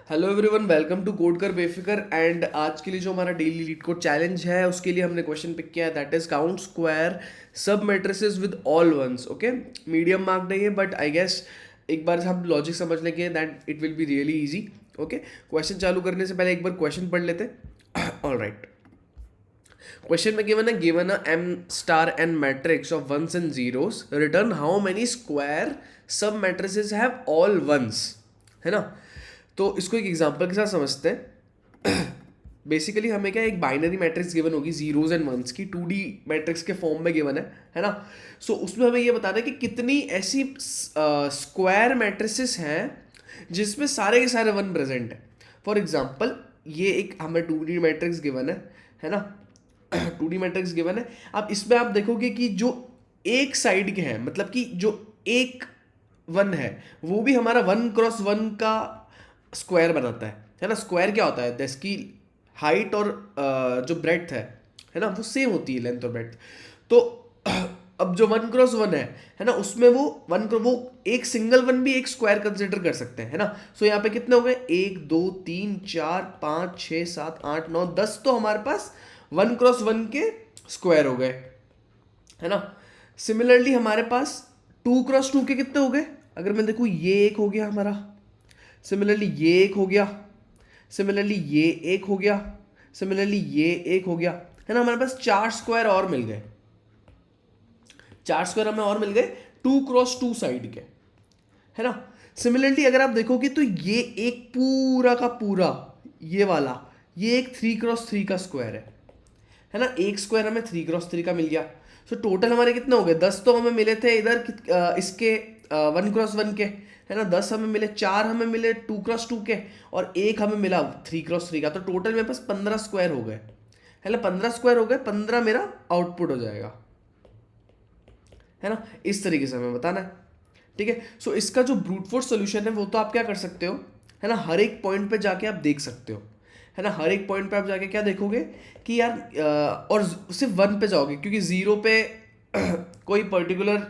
Hello everyone, welcome to code कर बेफिकर। And आज के लिए जो हमारा डेली लीड कोड चैलेंज है उसके लिए हमने क्वेश्चन पिक किया है, that is count square submatrices with all ones. Okay, medium mark नहीं है बट आई गेस एक बार हम लॉजिक समझ लेंगे that it will be really easy. Okay, question चालू करने से पहले एक बार क्वेश्चन पढ़ लेते हैं। ऑल राइट, क्वेश्चन में given a M star N matrix of ones and zeros, return how many square submatrices have all ones, है ना। तो इसको एक एग्जांपल के साथ समझते हैं। बेसिकली हमें क्या, एक बाइनरी मैट्रिक्स गिवन होगी जीरोज एंड वंस की, 2D मैट्रिक्स के फॉर्म में गिवन है ना। सो उसमें हमें ये बताना है कि कितनी ऐसी स्क्वायर मैट्रिसेस हैं जिसमें सारे के सारे वन प्रेजेंट है। फॉर एग्जांपल ये एक हमें 2D मैट्रिक्स गिवन है ना। 2D मैट्रिक्स गिवन है। अब इसमें आप देखोगे कि जो एक साइड के हैं, मतलब कि जो एक वन है वो भी हमारा 1x1 का स्क्वायर बनाता है ना। स्क्वायर क्या होता है, इसकी हाइट और जो ब्रेड्थ है ना, वो सेम होती है, लेंथ और ब्रेड्थ। तो अब जो 1x1 है ना, उसमें वो एक सिंगल वन भी एक स्क्वायर कंसिडर कर सकते हैं, है ना। सो यहाँ पे कितने हो गए, 1 2 3 4 5 6 7 8 9 10, तो हमारे पास 1x1 के स्क्वायर हो गए, है ना। सिमिलरली हमारे पास 2x2 के कितने हो गए, अगर मैं देखूँ ये एक हो गया हमारा, सिमिलरली ये एक हो गया, सिमिलरली ये एक हो गया, सिमिलरली ये एक हो गया, है ना। हमारे पास 4 स्क्वायर और मिल गए, 4 स्क्वायर हमें और मिल गए 2x2 साइड के, है ना। सिमिलरली अगर आप देखोगे तो ये एक पूरा का पूरा ये वाला, ये एक 3x3 का स्क्वायर है ना। एक स्क्वायर हमें 3x3 का मिल गया। सो टोटल हमारे कितने हो गए, 10 तो हमें मिले थे इधर इसके 1x1 के, है ना। 10 हमें मिले, 4 हमें मिले 2x2 के, और एक हमें मिला 3x3 का। तो टोटल मेरे पास 15 स्क्वायर हो गए, है ना। 15 स्क्वायर हो गए, 15 मेरा आउटपुट हो जाएगा, है ना। इस तरीके से हमें बताना है, ठीक है। सो इसका जो ब्रूट फोर्स सोल्यूशन है वो तो आप क्या कर सकते हो, है ना, हर एक पॉइंट पे जाके आप देख सकते हो, है ना। हर एक पॉइंट पे आप जाके क्या देखोगे कि यार और सिर्फ वन पे जाओगे, क्योंकि जीरो पे कोई पर्टिकुलर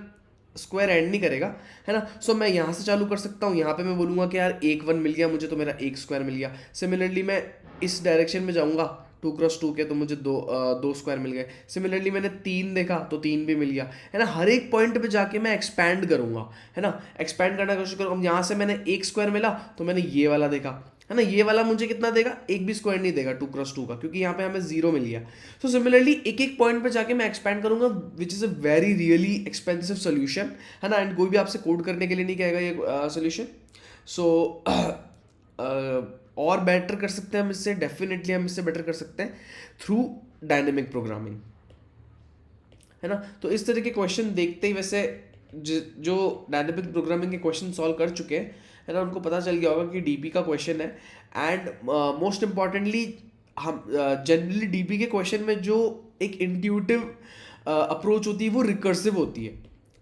स्क्वायर एंड नहीं करेगा, है ना। सो मैं यहाँ से चालू कर सकता हूँ, यहाँ पे मैं बोलूँगा कि यार एक वन मिल गया मुझे, तो मेरा एक स्क्वायर मिल गया। सिमिलरली मैं इस डायरेक्शन में जाऊँगा 2x2 के, तो मुझे दो स्क्वायर मिल गए। सिमिलरली मैंने 3 देखा तो 3 भी मिल गया, है ना। हर एक पॉइंट पे जाके मैं एक्सपैंड करूँगा, है ना, एक्सपैंड करने की कोशिश करूँगा। यहाँ से मैंने एक स्क्वायर मिला तो मैंने ये वाला देखा, है ना। ये वाला मुझे कितना देगा, एक भी स्क्वायर नहीं देगा 2x2 का, क्योंकि यहाँ पे हमें जीरो मिल गया। सो सिमिलरली एक एक पॉइंट पे जाके मैं एक्सपैंड करूंगा, which is a very really expensive solution, है ना। एंड कोई भी आपसे कोड करने के लिए नहीं कहेगा ये सोल्यूशन। सो और बेटर कर सकते हैं हम इससे, डेफिनेटली हम इससे बेटर कर सकते हैं थ्रू डायनेमिक प्रोग्रामिंग, है ना। तो इस तरह के क्वेश्चन देखते ही वैसे जो डायनेमिक प्रोग्रामिंग के क्वेश्चन सॉल्व कर चुके हैं, है ना, उनको पता चल गया होगा कि डीपी का क्वेश्चन है। एंड मोस्ट इम्पॉर्टेंटली हम जनरली डीपी के क्वेश्चन में जो एक इंट्यूटिव अप्रोच होती है वो रिकर्सिव होती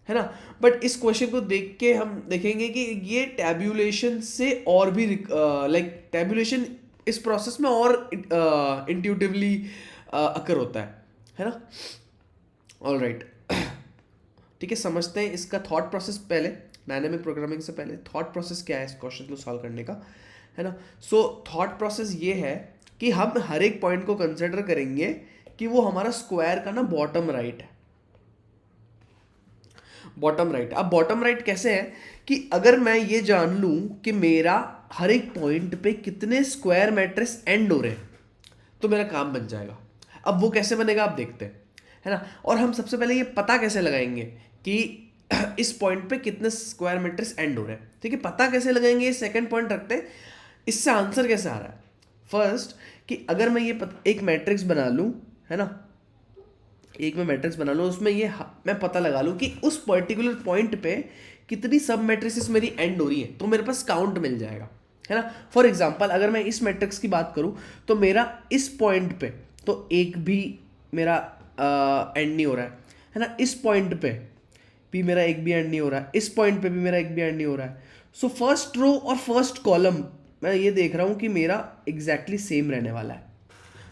है ना। बट इस क्वेश्चन को देख के हम देखेंगे कि ये टैब्यूलेशन से और भी लाइक टैब्यूलेशन इस प्रोसेस में और इंट्यूटिवली अकर होता है ना। ऑल राइट, ठीक है, समझते हैं इसका थॉट प्रोसेस पहले। डायनेमिक प्रोग्रामिंग से पहले थॉट प्रोसेस क्या है इस क्वेश्चन को सॉल्व करने का, है ना। सो थॉट प्रोसेस ये है कि हम हर एक पॉइंट को कंसिडर करेंगे कि वो हमारा स्क्वायर का ना बॉटम राइट है, बॉटम राइट। अब बॉटम राइट कैसे है कि अगर मैं ये जान लूं कि मेरा हर एक पॉइंट पे कितने स्क्वायर मैट्रिक्स एंड हो रहे हैं, तो मेरा काम बन जाएगा। अब वो कैसे बनेगा आप देखते हैं, है ना। और हम सबसे पहले ये पता कैसे लगाएंगे कि इस पॉइंट पे कितने स्क्वायर मैट्रिक्स एंड हो रहे हैं, ठीक है। पता कैसे लगाएंगे, ये सेकंड पॉइंट रखते हैं। इससे आंसर कैसे आ रहा है, फर्स्ट कि अगर मैं ये एक मैट्रिक्स बना लूं, है ना, एक मैं मैट्रिक्स बना लूँ, उसमें ये मैं पता लगा लूँ कि उस पर्टिकुलर पॉइंट पे कितनी सब मैट्रिसेस मेरी एंड हो रही है, तो मेरे पास काउंट मिल जाएगा, है ना। फॉर एग्जांपल अगर मैं इस मैट्रिक्स की बात करूँ तो मेरा इस पॉइंट पे तो एक भी मेरा एंड नहीं हो रहा है ना। इस पॉइंट पे भी मेरा एक भी एंड नहीं हो रहा है, इस पॉइंट पे भी मेरा एक भी एंड नहीं हो रहा है। सो फर्स्ट रो और फर्स्ट कॉलम मैं ये देख रहा हूँ कि मेरा एग्जैक्टली सेम रहने वाला है।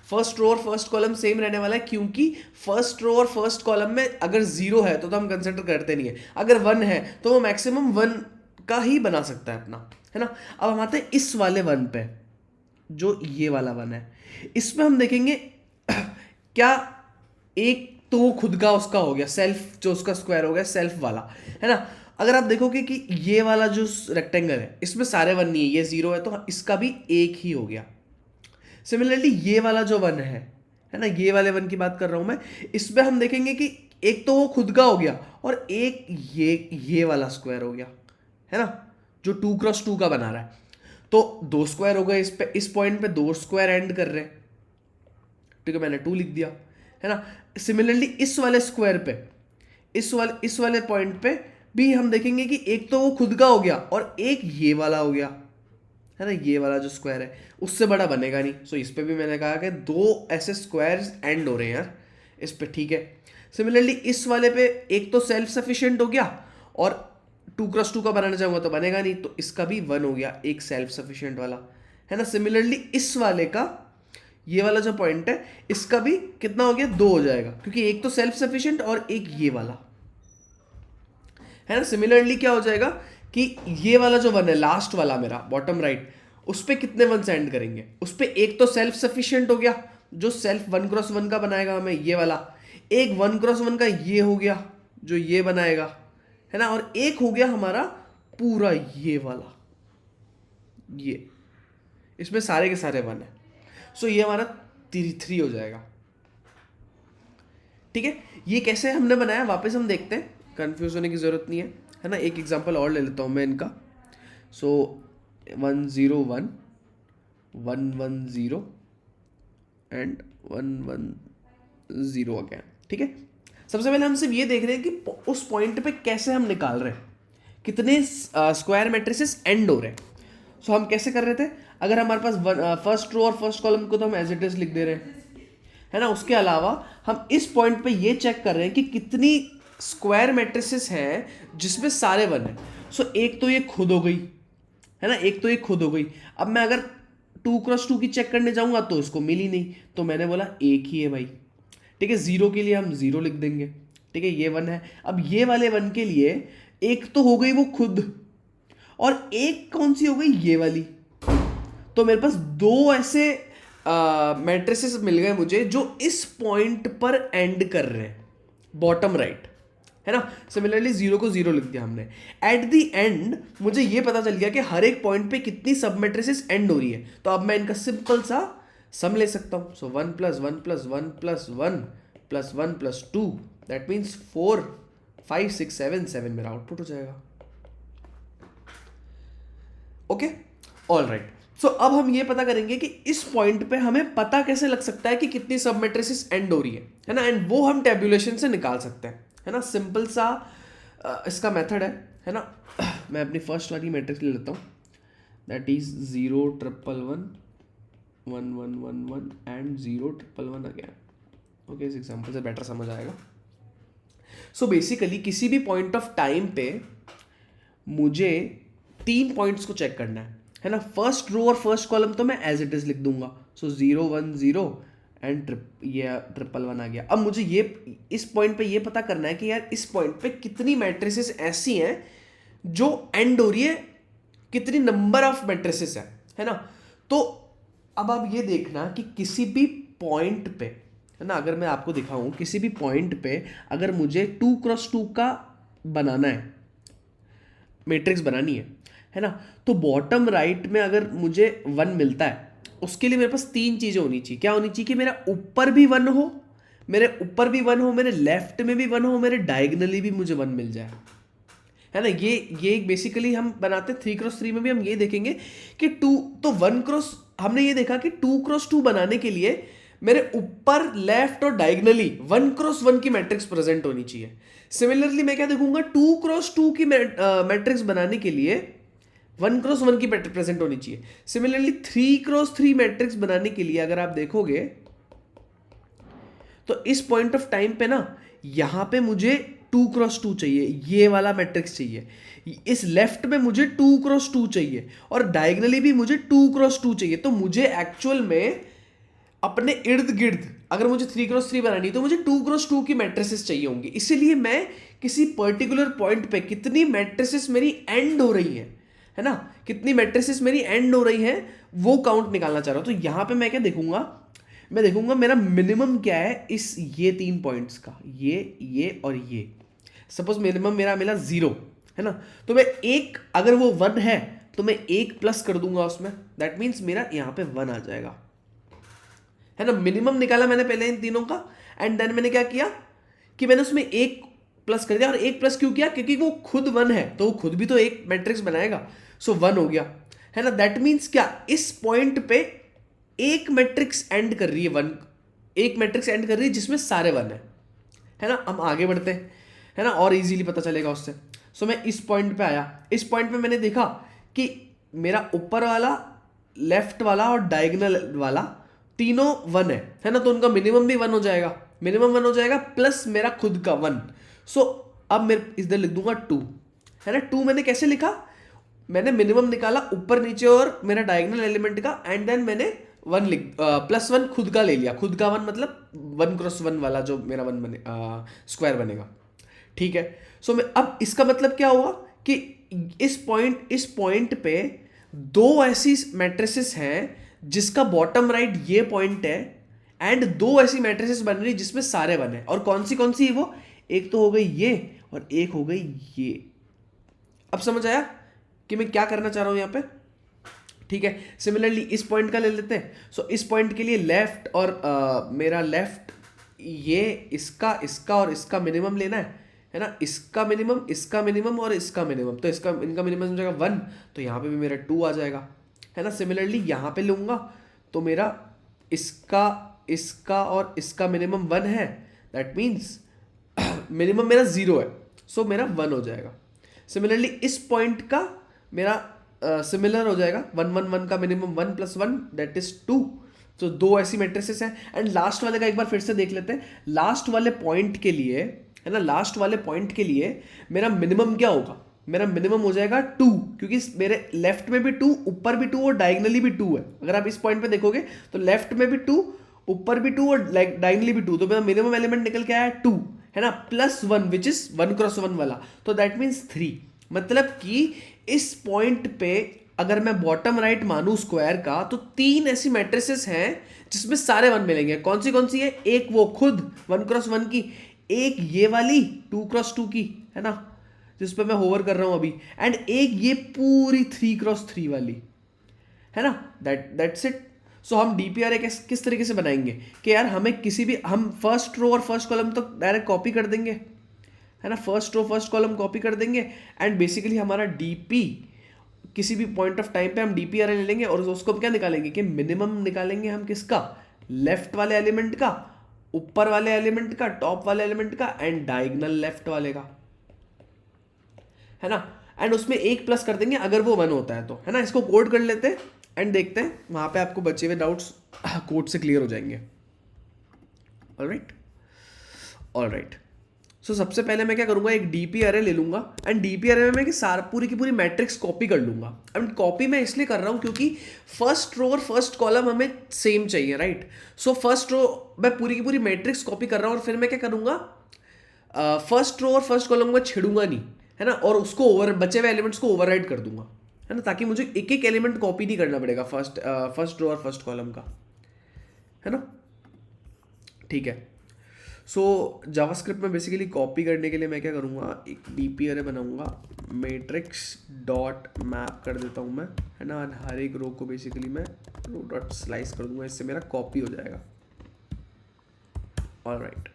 फर्स्ट रो और फर्स्ट कॉलम सेम रहने वाला है, क्योंकि फर्स्ट रो और फर्स्ट कॉलम में अगर जीरो है तो हम कंसिडर करते नहीं है, अगर वन है तो वो मैक्सिमम वन का ही बना सकता है अपना, है ना। अब हम आते हैं इस वाले वन पे, जो ये वाला वन है। इसमें हम देखेंगे क्या एक तो वो खुद का उसका हो गया सेल्फ, जो उसका स्क्वायर हो गया सेल्फ वाला, है ना। अगर आप देखोगे कि ये वाला जो रेक्टेंगल है इसमें सारे वन नहीं है, ये जीरो है, तो इसका भी एक ही हो गया। सिमिलरली ये वाला जो वन है ना, ये वाले वन की बात कर रहा हूं मैं, इसमें हम देखेंगे कि एक तो वो खुद का हो गया और एक ये वाला स्क्वायर हो गया, है ना, जो 2x2 का बना रहा है। तो दो स्क्वायर हो गए इस पे, इस पॉइंट पे दो स्क्वायर एंड कर रहे हैं, ठीक है, मैंने 2 लिख दिया, है ना। सिमिलरली इस वाले स्क्वायर पे, इस वाले पॉइंट पे भी हम देखेंगे कि एक तो वो खुद का हो गया और एक ये वाला हो गया, है ना। ये वाला जो स्क्वायर है उससे बड़ा बनेगा नहीं, सो इस पे भी मैंने कहा कि दो ऐसे स्क्वायर्स एंड हो रहे हैं यार इस पे, ठीक है। सिमिलरली इस वाले पे एक तो सेल्फ सफिशिएंट हो गया और 2x2 का बनाना चाहूंगा तो बनेगा नहीं, तो इसका भी 1 हो गया, एक सेल्फ सफिशिएंट वाला, है ना। सिमिलरली इस वाले का, ये वाला जो पॉइंट है इसका भी कितना हो गया, 2 हो जाएगा, क्योंकि एक तो सेल्फ सफिशिएंट और एक ये वाला, है ना। सिमिलरली क्या हो जाएगा कि ये वाला जो वन है लास्ट वाला मेरा बॉटम राइट, उस पे कितने वन एंड करेंगे, उस पे एक तो सेल्फ सफिशिएंट हो गया जो सेल्फ 1x1 का बनाएगा हमें ये वाला, एक 1x1 का ये हो गया जो ये बनाएगा, है ना, और एक हो गया हमारा पूरा ये वाला, ये, इसमें सारे के सारे वन है, सो ये हमारा 3 हो जाएगा, ठीक है। ये कैसे हमने बनाया वापस हम देखते हैं, कंफ्यूज होने की जरूरत नहीं है ना। एक एग्जांपल और ले लेता हूं मैं इनका। सो 101 110 एंड 110 अगेन, ठीक है। सबसे पहले हम सिर्फ ये देख रहे हैं कि उस पॉइंट पे कैसे हम निकाल रहे हैं, कितने स्क्वायर मैट्रिसेस एंड हो रहे हैं। सो हम कैसे कर रहे थे, अगर हमारे पास फर्स्ट रो और फर्स्ट कॉलम को तो हम एज इट इज लिख दे रहे हैं, है ना। उसके अलावा हम इस पॉइंट पे ये चेक कर रहे हैं कि कितनी स्क्वायर मैट्रिसेस हैं जिसमें सारे वन है। सो एक तो ये खुद हो गई, है ना, एक तो ये खुद हो गई। अब मैं अगर 2x2 की चेक करने जाऊंगा तो इसको मिली नहीं, तो मैंने बोला एक ही है भाई, ठीक है। 0 के लिए हम 0 लिख देंगे, ठीक है, ये वन है। अब ये वाले वन के लिए एक तो हो गई वो खुद, और एक कौन सी हो गई, ये वाली। तो मेरे पास दो ऐसे मैट्रिसेस मिल गए मुझे जो इस पॉइंट पर एंड कर रहे हैं, बॉटम राइट, है ना। सिमिलरली 0 को 0 लिख दिया हमने। एट द एंड मुझे ये पता चल गया कि हर एक पॉइंट पे कितनी सब मैट्रिसेस एंड हो रही है, तो अब मैं इनका सिंपल सा सम ले सकता हूं। सो 1 + 1 + 1 + 1 + 1 + 2, दैट मीन्स 4 5 6 7 7 मेरा आउटपुट हो जाएगा। Okay, all right. सो अब हम ये पता करेंगे कि इस पॉइंट पे हमें पता कैसे लग सकता है कि कितनी सब मैट्रिसेस एंड हो रही है ना, एंड वो हम टेबुलेशन से निकाल सकते हैं, है ना। सिंपल सा इसका मेथड है ना। मैं अपनी फर्स्ट वाली मैट्रिक्स ले लेता हूँ, that is 0 1 1 1 1 1 1 and 0 1 1 again. Okay, इस एग्जाम्पल से बेटर समझ आएगा। सो बेसिकली किसी भी पॉइंट ऑफ टाइम पे मुझे 3 पॉइंट्स को चेक करना है ना। फर्स्ट रो और फर्स्ट कॉलम तो मैं एज इट इज लिख दूंगा। सो 0 1 0 एंड ये 1 1 आ गया। अब मुझे ये इस पॉइंट पे ये पता करना है कि यार इस पॉइंट पे कितनी मैट्रिसेस ऐसी हैं जो एंड हो रही है, कितनी नंबर ऑफ मैट्रिसेस है ना। तो अब आप ये देखना कि किसी भी पॉइंट पे, है ना, अगर मैं आपको दिखाऊं किसी भी पॉइंट पे अगर मुझे 2x2 का बनाना है, मैट्रिक्स बनानी है ना, तो बॉटम राइट में अगर मुझे 1 मिलता है उसके लिए मेरे पास 3 चीजें होनी चाहिए। क्या होनी चाहिए कि मेरा ऊपर भी 1 हो, मेरे ऊपर भी 1 हो, मेरे लेफ्ट में भी 1 हो, मेरे डायगनली भी मुझे 1 मिल जाए, है ना। ये बेसिकली हम बनाते 3x3 में भी हम ये देखेंगे कि 2 तो 1x हमने ये देखा कि 2x2 बनाने के लिए मेरे ऊपर लेफ्ट और डायगनली 1x1 की मैट्रिक्स प्रेजेंट होनी चाहिए। सिमिलरली मैं क्या देखूंगा, 2x2 की मैट्रिक्स बनाने के लिए 1x1 की मैट्रिक्स प्रेजेंट होनी चाहिए। सिमिलरली 3x3 मैट्रिक्स बनाने के लिए अगर आप देखोगे तो इस पॉइंट ऑफ टाइम पे ना यहां पे मुझे 2x2 चाहिए, ये वाला मैट्रिक्स चाहिए। इस लेफ्ट में मुझे 2x2 चाहिए और डायगनली भी मुझे 2x2 चाहिए। तो मुझे एक्चुअल में अपने इर्द गिर्द अगर मुझे 3x3 बनानी है तो मुझे 2x2 की मैट्रिसेस चाहिए होंगी। इसीलिए मैं किसी पर्टिकुलर पॉइंट पे कितनी मैट्रिसेस मेरी एंड हो रही है है ना, कितनी मैट्रिसेस मेरी एंड हो रही हैं वो काउंट निकालना चाह रहा हूँ। तो यहाँ पे मैं क्या देखूंगा, मैं देखूंगा मेरा मिनिमम क्या है इस ये 3 पॉइंट्स का, ये और ये। सपोज मिनिमम मेरा मिला 0, है ना, तो मैं एक, अगर वो 1 है तो मैं 1 प्लस कर दूंगा उसमें, दैट मीन्स मेरा यहाँ पे 1 आ जाएगा, है ना। मिनिमम निकाला मैंने पहले इन तीनों का, एंड देन मैंने क्या किया कि मैंने उसमें 1 प्लस कर दिया। और 1 प्लस क्यों किया, क्योंकि वो खुद 1 है तो वो खुद भी तो एक मैट्रिक्स बनाएगा, सो 1 हो गया, है ना। दैट मीन्स क्या, इस पॉइंट पे एक मैट्रिक्स एंड कर रही है 1, एक मैट्रिक्स एंड कर रही है जिसमें सारे 1 है ना। हम आगे बढ़ते हैं, है ना, और इजीली पता चलेगा उससे। सो मैं इस पॉइंट पे आया, इस पॉइंट पे मैंने देखा कि मेरा ऊपर वाला, लेफ्ट वाला और डायगोनल वाला तीनों 1 है ना, तो उनका मिनिमम भी 1 हो जाएगा, मिनिमम 1 हो जाएगा प्लस मेरा खुद का 1। सो अब मैं इधर लिख दूंगा 2, है ना। 2 मैंने कैसे लिखा, मैंने मिनिमम निकाला ऊपर नीचे और मेरा डायगोनल एलिमेंट का, एंड देन मैंने 1 लिख प्लस 1 खुद का ले लिया, खुद का 1 मतलब 1 क्रॉस 1 वाला जो मेरा 1 बने स्क्वायर बनेगा, ठीक है। सो मैं अब इसका मतलब क्या हुआ कि इस पॉइंट पे 2 ऐसी मैट्रिसेस हैं जिसका बॉटम राइट ये पॉइंट है, एंड 2 ऐसी मैट्रिसेस बन रही जिसमें सारे 1 है। और कौन सी है वो, एक तो हो गई ये और एक हो गई ये। अब समझ आया कि मैं क्या करना चाह रहा हूं यहां पे, ठीक है। सिमिलरली इस पॉइंट का ले लेते हैं। सो इस पॉइंट के लिए लेफ्ट और मेरा लेफ्ट, ये इसका और इसका मिनिमम लेना है ना, इसका मिनिमम और इसका मिनिमम, तो इसका इनका मिनिमम हो जाएगा 1, तो यहाँ पे भी मेरा 2 आ जाएगा, है ना। सिमिलरली यहाँ पे लूँगा तो मेरा इसका और इसका मिनिमम 1 है, दैट मीन्स मिनिमम मेरा 0 है, सो मेरा 1 हो जाएगा। सिमिलरली इस पॉइंट का मेरा सिमिलर हो जाएगा, 1 1 1 का मिनिमम 1 प्लस 1 दैट इज 2। तो 2 ऐसी मैट्रिसेस हैं। एंड लास्ट वाले का एक बार फिर से देख लेते हैं। लास्ट वाले पॉइंट के लिए, है ना, लास्ट वाले पॉइंट के लिए मेरा मिनिमम क्या होगा, मेरा मिनिमम हो जाएगा 2, क्योंकि मेरे लेफ्ट में भी 2, ऊपर भी 2 और डायगनली भी 2 है। अगर आप इस पॉइंट पे देखोगे तो लेफ्ट में भी 2, ऊपर भी 2 और डायगनली भी 2, तो मेरा मिनिमम एलिमेंट निकल के आया 2, है ना, प्लस 1 विच इज 1 क्रॉस 1 वाला, तो दैट मीन्स 3। मतलब कि इस पॉइंट पे अगर मैं बॉटम राइट मानू स्क्वायर का, तो 3 ऐसी मैट्रिसेस हैं जिसमें सारे 1 मिलेंगे। कौन सी है, एक वो खुद 1 क्रॉस 1 की, एक ये वाली 2 क्रॉस 2 की, है ना, जिस पे मैं होवर कर रहा हूं अभी, एंड एक ये पूरी 3 क्रॉस 3 वाली, है ना। That's it. सो हम डीपीआर किस तरीके से बनाएंगे कि यार हमें किसी भी, हम फर्स्ट रो और फर्स्ट कॉलम तो डायरेक्ट कॉपी कर देंगे, है ना, first row first column copy कर देंगे, एंड बेसिकली हमारा डीपी किसी भी पॉइंट ऑफ टाइम पे हम डीपीआर ले लेंगे और उसको क्या निकालेंगे कि मिनिमम निकालेंगे हम किसका, लेफ्ट वाले एलिमेंट का, ऊपर वाले एलिमेंट का, टॉप वाले एलिमेंट का, एंड डायगोनल लेफ्ट वाले का, है ना। एंड उसमें 1 प्लस कर देंगे अगर वो 1 होता है तो, है ना। इसको कोड कर लेते हैं एंड देखते हैं, वहां पे आपको बचे हुए डाउट्स कोड से क्लियर हो जाएंगे। ऑलराइट। सो सबसे पहले मैं क्या करूंगा, एक डीपी अरे ले लूंगा, एंड डीपी अरे में मैं पूरी की पूरी मैट्रिक्स कॉपी कर लूंगा। एंड कॉपी मैं इसलिए कर रहा हूं क्योंकि फर्स्ट रो और फर्स्ट कॉलम हमें सेम चाहिए, राइट। सो फर्स्ट रो मैं पूरी की पूरी मैट्रिक्स कॉपी कर रहा हूं, और फिर मैं क्या करूंगा, फर्स्ट रो और फर्स्ट कॉलम को छेड़ूंगा नहीं, है ना, और उसको बचे हुए एलिमेंट्स को ओवरराइड कर दूंगा, है ना, ताकि मुझे एक एक एलिमेंट कॉपी नहीं करना पड़ेगा फर्स्ट रो और फर्स्ट कॉलम का, है ना, ठीक है। सो जावास्क्रिप्ट में बेसिकली कॉपी करने के लिए मैं क्या करूँगा, एक डीपी अरे बनाऊंगा, मैट्रिक्स डॉट मैप कर देता हूँ मैं, है ना, हर एक रो को बेसिकली मैं रो डॉट स्लाइस कर दूंगा, इससे मेरा कॉपी हो जाएगा। ऑलराइट,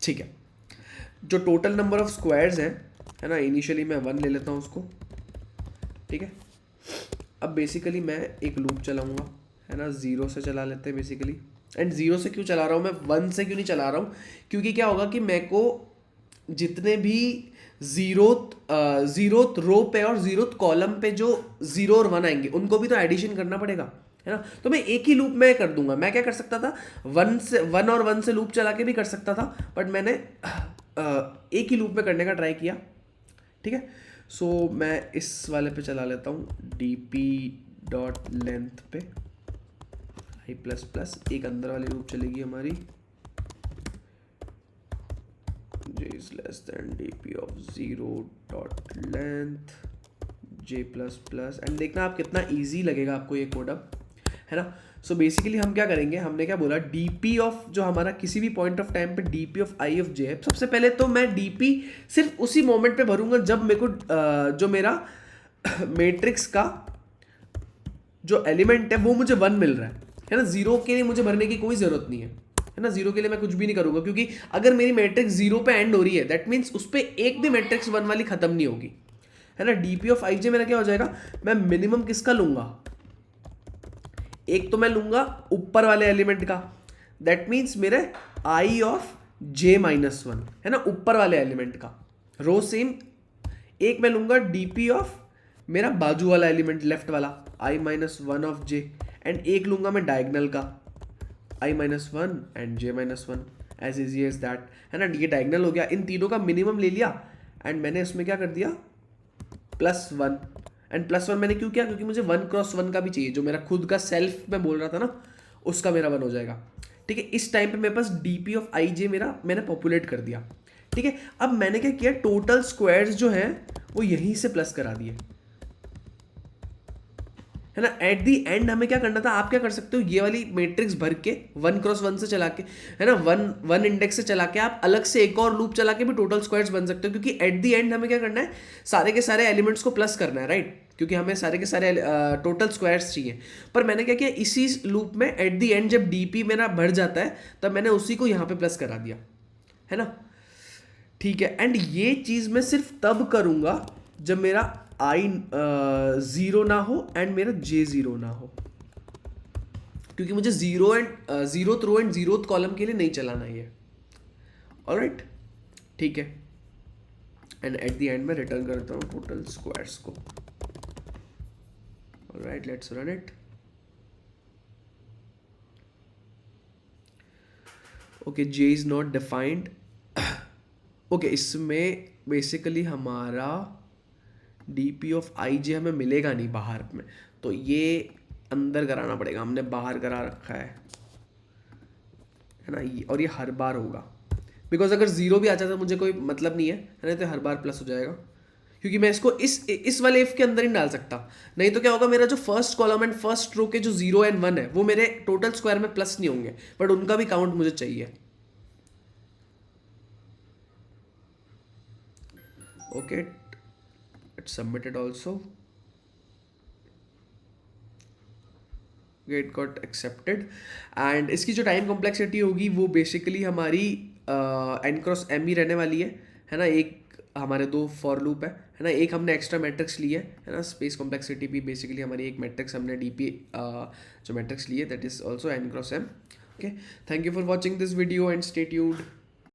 ठीक है। जो टोटल नंबर ऑफ स्क्वायर्स हैं, है ना, इनिशियली मैं 1 ले लेता हूँ उसको, ठीक है। अब बेसिकली मैं एक लूप चलाऊंगा, है ना, 0 से चला लेते हैं बेसिकली। एंड 0 से क्यों चला रहा हूँ मैं, 1 से क्यों नहीं चला रहा हूँ, क्योंकि क्या होगा कि मेरे को जितने भी जीरोथ रो पे और जीरोथ कॉलम पे जो 0 और 1 आएंगे उनको भी तो एडिशन करना पड़ेगा, है ना। तो मैं एक ही लूप में कर दूंगा। मैं क्या कर सकता था, 1 और 1 से लूप चला के भी कर सकता था, बट मैंने एक ही लूप में करने का ट्राई किया, ठीक है। सो मैं इस वाले पे चला लेता हूँ, dp डॉट लेंथ पे i प्लस प्लस, एक अंदर वाली लूप चलेगी हमारी, is less than dp of 0 dot length j plus plus, and देखना आप कितना इजी लगेगा आपको ये कोड अब, है ना। सो बेसिकली हम क्या करेंगे, हमने क्या बोला, dp ऑफ जो हमारा किसी भी पॉइंट ऑफ टाइम पे dp of i of j है। सबसे पहले तो मैं dp सिर्फ उसी मोमेंट पे भरूंगा जब मेरे को जो मेरा मैट्रिक्स का जो एलिमेंट है वो मुझे 1 मिल रहा है ना। 0 के लिए मुझे भरने की कोई ज़रूरत नहीं है ना। 0 के लिए मैं कुछ भी नहीं करूँगा, क्योंकि अगर मेरी मैट्रिक्स 0 पे एंड हो रही है दैट मीन्स उस पर एक भी मैट्रिक्स 1 वाली ख़त्म नहीं होगी, है ना। dp ऑफ i j मेरा क्या हो जाएगा, मैं मिनिमम किसका लूँगा, एक तो मैं लूँगा ऊपर वाले एलिमेंट का, दैट मीन्स मेरे i ऑफ j माइनस 1, है ना, ऊपर वाले एलिमेंट का रो सेम। एक मैं लूँगा dp ऑफ मेरा बाजू वाला एलिमेंट लेफ्ट वाला i minus 1 of j, and एक लूँगा मैं डायगनल का i minus 1 and j minus 1, as easy as that, है ना। ये डायगनल हो गया, इन तीनों का मिनिमम ले लिया एंड मैंने इसमें क्या कर दिया +1, एंड +1 मैंने क्यों किया, क्योंकि मुझे 1 क्रॉस 1 का भी चाहिए, जो मेरा खुद का सेल्फ मैं बोल रहा था ना उसका मेरा 1 हो जाएगा, ठीक है। इस टाइम पे मेरे पास dp ऑफ i j मेरा मैंने पॉपुलेट कर दिया, ठीक है। अब मैंने क्या किया, टोटल स्क्वायर्स जो हैं वो यहीं से प्लस करा दिए, है ना। एट दी एंड हमें क्या करना था, आप क्या कर सकते हो, ये वाली मैट्रिक्स भर के 1 क्रॉस 1 से चला के, है ना, 1 इंडेक्स से चला के आप अलग से एक और लूप चला के भी टोटल स्क्वायर्स बन सकते हो, क्योंकि एट दी एंड हमें क्या करना है, सारे के सारे एलिमेंट्स को प्लस करना है, राइट, क्योंकि हमें सारे के सारे टोटल स्क्वायर्स चाहिए। पर मैंने क्या किया, इसी लूप में एट दी एंड जब dp मेरा भर जाता है तब मैंने उसी को यहाँ पे प्लस करा दिया, है ना, ठीक है। एंड ये चीज़ मैं सिर्फ तब करूँगा जब मेरा i 0 ना हो एंड मेरा j 0 ना हो, क्योंकि मुझे 0th row and 0th column के लिए नहीं चलाना ये, ऑलराइट, ठीक है। एंड एट द एंड मैं रिटर्न करता हूँ टोटल स्क्वायर्स को, alright, let's run it. Okay, j is not defined. Okay, इसमें बेसिकली हमारा dp ऑफ i j हमें मिलेगा नहीं बाहर में, तो ये अंदर कराना पड़ेगा, हमने बाहर करा रखा है ना। और ये हर बार होगा, बिकॉज अगर 0 भी आ जाता तो मुझे कोई मतलब नहीं है ना, तो हर बार प्लस हो जाएगा, क्योंकि मैं इसको इस वाले इफ के अंदर ही डाल सकता, नहीं तो क्या होगा, मेरा जो first column and first row के जो 0 एंड 1 है वो मेरे टोटल स्क्वायर में प्लस नहीं होंगे, बट उनका भी काउंट मुझे चाहिए। Okay, it's submitted also, get got accepted. And इसकी जो टाइम कॉम्प्लेक्सिटी होगी वो बेसिकली हमारी n क्रॉस m ही रहने वाली है ना। एक हमारे 2 फॉर लूप है ना, एक हमने एक्स्ट्रा मैट्रिक्स ली है ना। स्पेस कॉम्प्लेक्सिटी भी बेसिकली हमारी एक मैट्रिक्स हमने dp जो मैट्रिक्स ली है that is also n cross m। Okay, thank you for watching this video and stay tuned.